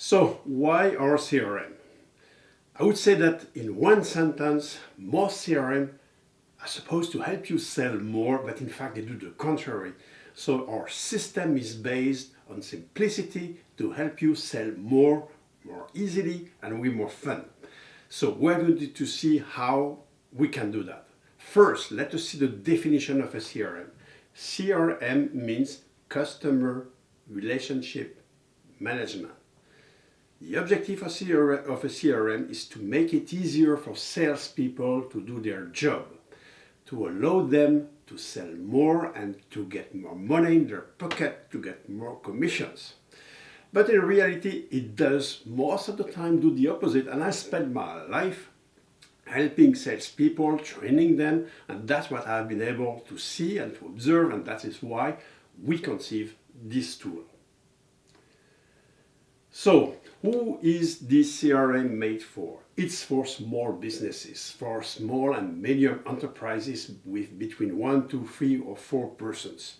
So why our CRM? I would say that in one sentence, most CRM are supposed to help you sell more, but in fact they do the contrary. So our system is based on simplicity to help you sell more easily and with more fun. So we're going to see how we can do that. First, let us see the definition of a CRM. CRM means customer relationship management. The objective of a CRM is to make it easier for salespeople to do their job, to allow them to sell more and to get more money in their pocket, to get more commissions. But in reality, it does most of the time do the opposite, and I spent my life helping salespeople, training them, and that's what I've been able to see and to observe, and that is why we conceive this tool. So, who is this CRM made for? It's for small businesses, for small and medium enterprises with between 1 to 3 or 4 persons.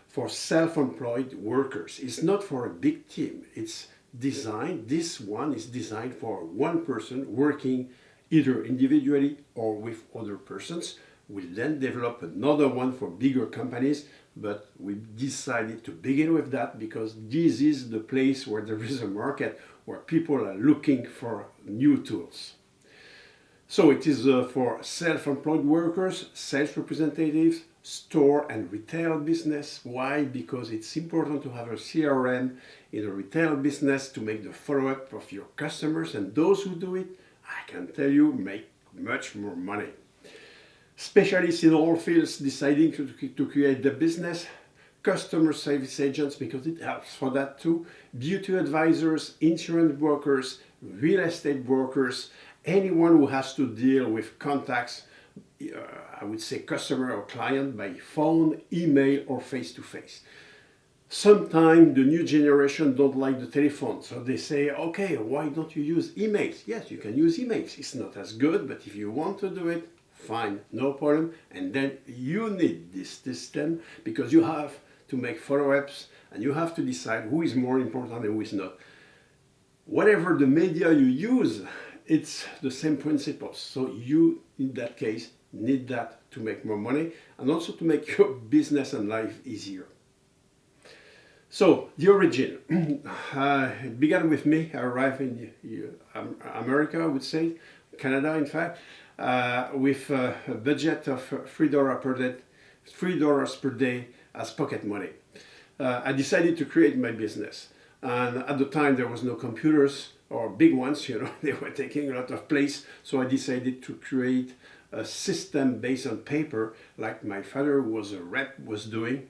For self-employed workers. It's not for a big team. It's designed, this one is designed for one person working either individually or with other persons. We'll then develop another one for bigger companies, but we decided to begin with that because this is the place where there is a market where people are looking for new tools. So it is for self-employed workers, sales representatives, store and retail business. Why? Because it's important to have a CRM in a retail business to make the follow-up of your customers, and those who do it, I can tell you, make much more money. Specialists in all fields deciding to create the business, customer service agents because it helps for that too, beauty advisors, insurance brokers, real estate brokers, anyone who has to deal with contacts, I would say customer or client by phone, email or face-to-face. Sometimes the new generation don't like the telephone, so they say, okay, why don't you use emails? Yes, you can use emails. It's not as good, but if you want to do it, fine, no problem. And then you need this system because you have to make follow-ups and you have to decide who is more important and who is not. Whatever the media you use, it's the same principles. So you, in that case, need that to make more money and also to make your business and life easier. So the origin, it began with me. I arrived in America, I would say, Canada in fact, with a budget of $3 per day as pocket money. I decided to create my business. And at the time there was no computers or big ones, they were taking a lot of place. So I decided to create a system based on paper like my father who was a rep was doing.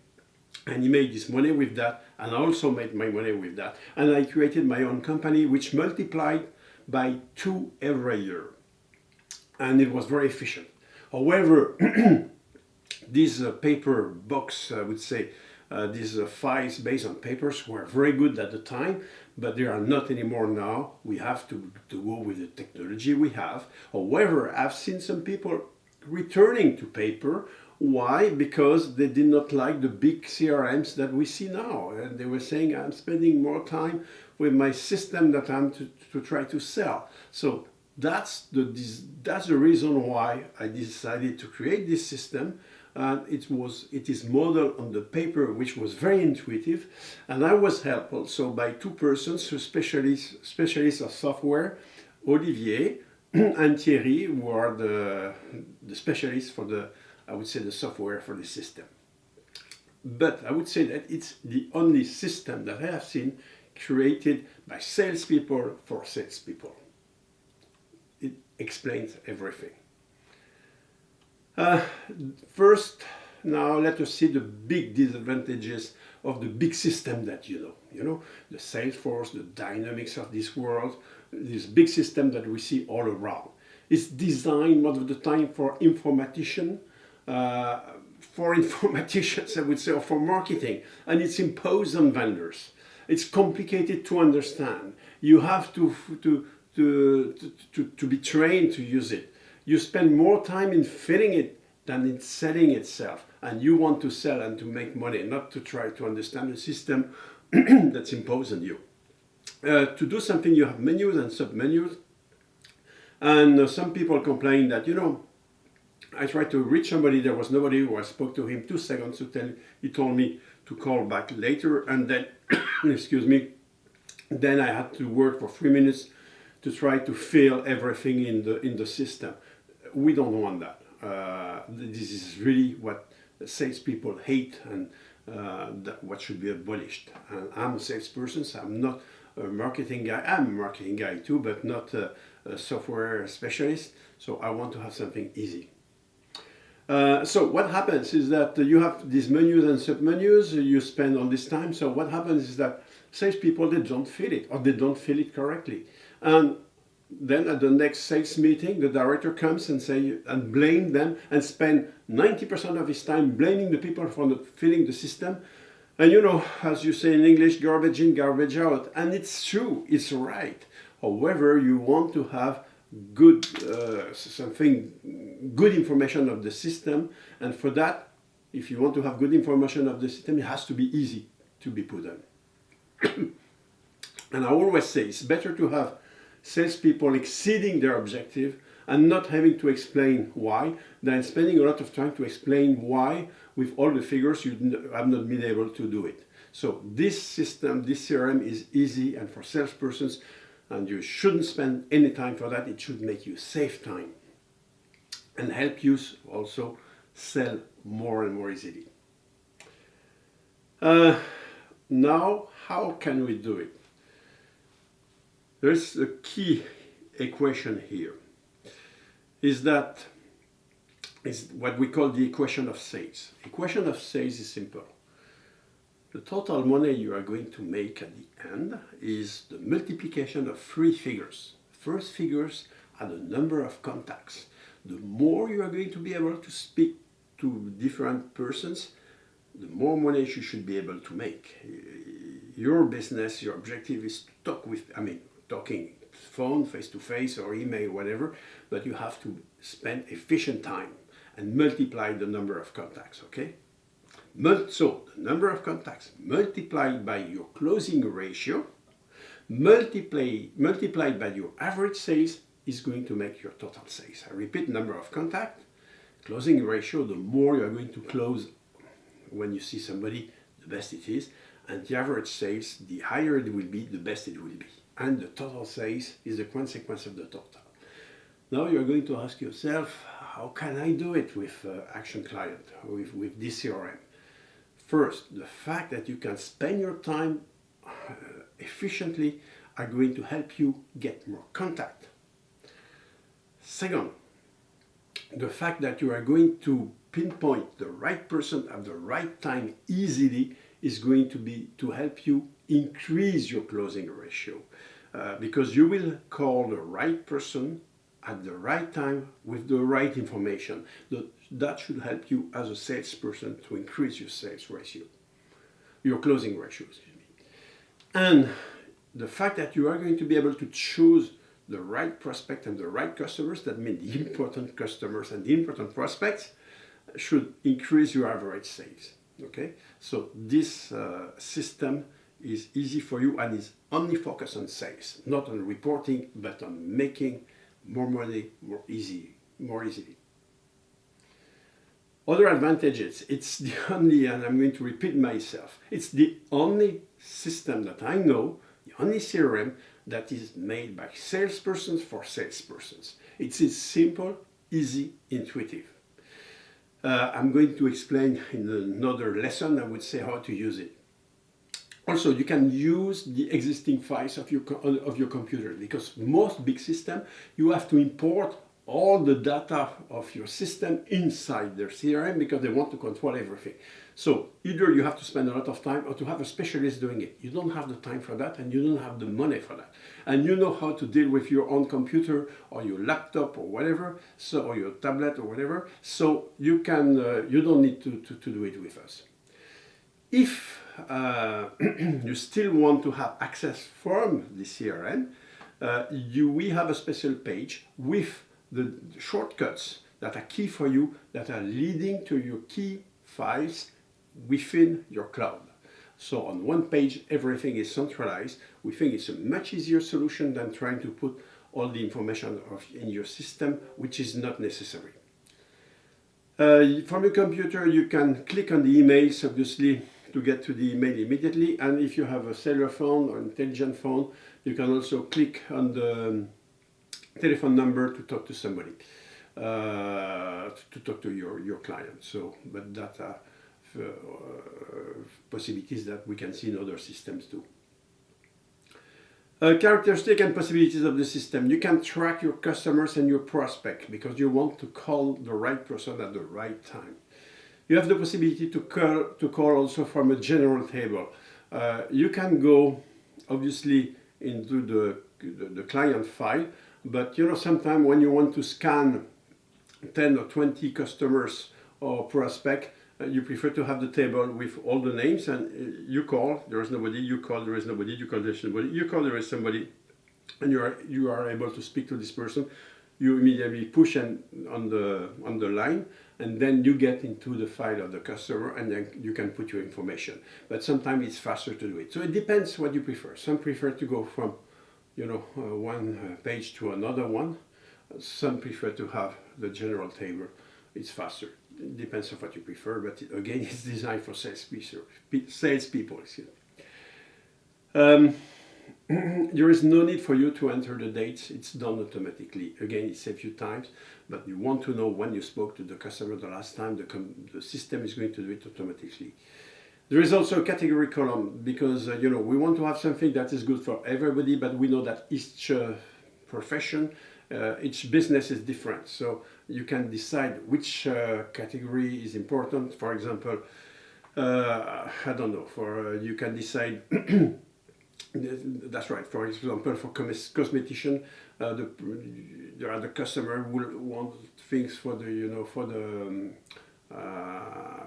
And he made this money with that, and I also made my money with that. And I created my own company, which multiplied by 2 every year. And it was very efficient. However, these paper box, I would say, these files based on papers were very good at the time, but they are not anymore now. We have to go with the technology we have. However, I've seen some people returning to paper. Why? Because they did not like the big CRMs that we see now. And they were saying, I'm spending more time with my system that I'm to try to sell. So that's the reason why I decided to create this system. And it is modeled on the paper, which was very intuitive. And I was helped also by 2 persons, specialists of software, Olivier and Thierry, who are the specialists for I would say the software for the system. But I would say that it's the only system that I have seen created by salespeople for salespeople. It explains everything. First, now let us see the big disadvantages of the big system that you know, the Salesforce, the Dynamics of this world, this big system that we see all around. It's designed most of the time for informaticians, I would say, or for marketing, and it's imposed on vendors. It's complicated to understand. You have to be trained to use it. You spend more time in filling it than in selling itself, and you want to sell and to make money, not to try to understand the system that's imposed on you. To do something, you have menus and submenus. And some people complain that, I tried to reach somebody, there was nobody who I spoke to him 2 seconds to tell, he told me to call back later, and then, excuse me, then I had to work for 3 minutes to try to fill everything in the system. We don't want that. This is really what salespeople hate, and what should be abolished. And I'm a salesperson, so I'm not a marketing guy. I'm a marketing guy too, but not a software specialist. So I want to have something easy. So what happens is that you have these menus and submenus, you spend all this time. So what happens is that salespeople, they don't feel it, or they don't feel it correctly. And then at the next sales meeting, the director comes and blame them and spend 90% of his time blaming the people for not filling the system. And as you say in English, garbage in, garbage out. And it's true, it's right. However, you want to have good good information of the system, and for that, if you want to have good information of the system, it has to be easy to be put on. And I always say it's better to have salespeople exceeding their objective and not having to explain why, than spending a lot of time to explain why with all the figures you have not been able to do it. So this system, this CRM is easy, and for salespersons, and you shouldn't spend any time for that. It should make you save time and help you also sell more and more easily. Now, how can we do it? There's a key equation here. Is what we call the equation of sales. Equation of sales is simple. The total money you are going to make at the end is the multiplication of 3 figures. First figures are the number of contacts. The more you are going to be able to speak to different persons, the more money you should be able to make. Your business, your objective is to talk talking phone, face-to-face, or email, whatever, but you have to spend efficient time and multiply the number of contacts, okay? So the number of contacts multiplied by your closing ratio, multiplied by your average sales, is going to make your total sales. I repeat, number of contacts, closing ratio, the more you are going to close when you see somebody, the best it is, and the average sales, the higher it will be, the best it will be. And the total sales is the consequence of the total. Now you're going to ask yourself, how can I do it with ActionClient, with this CRM? First, the fact that you can spend your time efficiently are going to help you get more contact. Second, the fact that you are going to pinpoint the right person at the right time easily is going to help you increase your closing ratio, because you will call the right person at the right time with the right information. That should help you as a salesperson to increase your sales ratio, your closing ratio, excuse me. And the fact that you are going to be able to choose the right prospect and the right customers, that means the important customers and the important prospects, should increase your average sales. Okay, so this system is easy for you and is only focused on sales, not on reporting, but on making more money more easily. Other advantages, it's the only, and I'm going to repeat myself, it's the only system that I know, the only CRM that is made by salespersons for salespersons. It's simple, easy, intuitive. I'm going to explain in another lesson, I would say, how to use it. Also, you can use the existing files of your computer, because most big systems, you have to import all the data of your system inside their CRM because they want to control everything. So either you have to spend a lot of time or to have a specialist doing it. You don't have the time for that, and you don't have the money for that. And you know how to deal with your own computer or your laptop or whatever, or your tablet or whatever. So you can, you don't need to do it with us. If you still want to have access from the CRM, we have a special page with the shortcuts that are key for you, that are leading to your key files within your cloud. So on one page, everything is centralized. We think it's a much easier solution than trying to put all the information in your system, which is not necessary. From your computer, you can click on the emails, obviously, to get to the email immediately. And if you have a cellular phone or intelligent phone, you can also click on the telephone number to talk to somebody, to talk to your client. So, but that are possibilities that we can see in other systems too. Characteristics and possibilities of the system. You can track your customers and your prospect because you want to call the right person at the right time. You have the possibility to call also from a general table. You can go obviously into the client file, but sometimes when you want to scan 10 or 20 customers or prospect, you prefer to have the table with all the names, and you call, there is nobody, you call, there is nobody, you call, there is nobody, you call, there is somebody, and you are able to speak to this person. You immediately push on the line, and then you get into the file of the customer, and then you can put your information. But sometimes it's faster to do it. So it depends what you prefer. Some prefer to go from one page to another one. Some prefer to have the general table. It's faster. It depends on what you prefer, but again, it's designed for salespeople. There is no need for you to enter the dates. It's done automatically. Again, it saves you time, but you want to know when you spoke to the customer the last time. The system is going to do it automatically. There is also a category column because we want to have something that is good for everybody, but we know that each profession, each business is different. So you can decide which category is important. For example, I don't know. You can decide. That's right. For example, for cosmetician, there are the customer who want things for the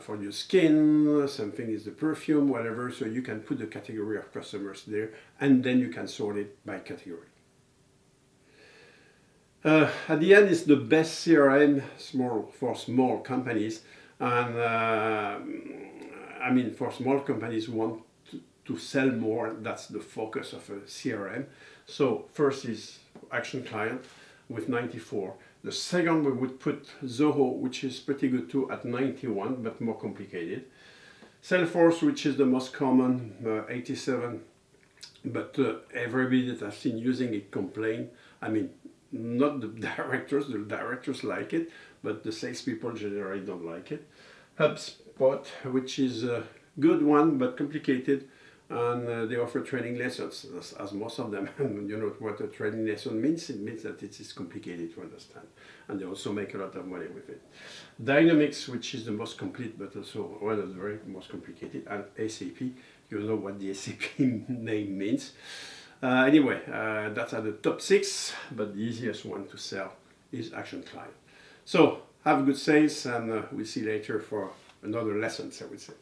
for your skin. Something is the perfume, whatever. So you can put the category of customers there, and then you can sort it by category. At the end, it's the best CRM for small companies, and I mean for small companies who want to sell more. That's the focus of a CRM. So first is ActionClient with 94. The second we would put Zoho, which is pretty good too, at 91, but more complicated. Salesforce, which is the most common, 87, but everybody that I've seen using it complain. I mean, not the directors like it, but the salespeople generally don't like it. HubSpot, which is a good one, but complicated, and they offer training lessons, as most of them. You know what a training lesson means? It means that it is complicated to understand, and they also make a lot of money with it. Dynamics, which is the most complete, but also one of the very most complicated, and SAP. You know what the SAP name means. Anyway, that's at the top 6, but the easiest one to sell is ActionClient. So have good sales, and we'll see you later for another lesson, I would say.